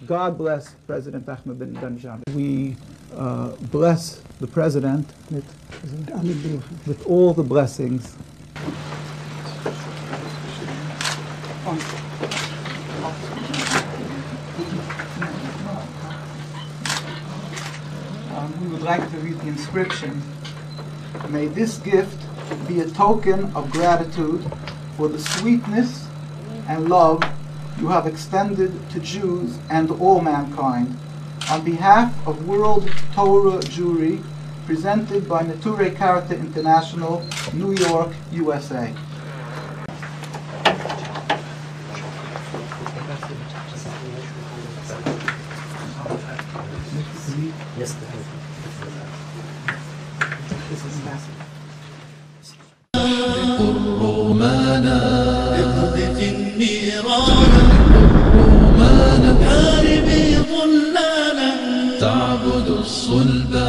God bless President Ahmed bin Danjan. We bless the President with all the blessings. We would like to read the inscription. May this gift be a token of gratitude for the sweetness and love you have extended to Jews and all mankind. On behalf of World Torah Jewry, presented by Nature Character International, New York, USA. Yes. This is massive. الرومانا اقذف النيران الرومانا حاربي ظلالا تعبد الصلبان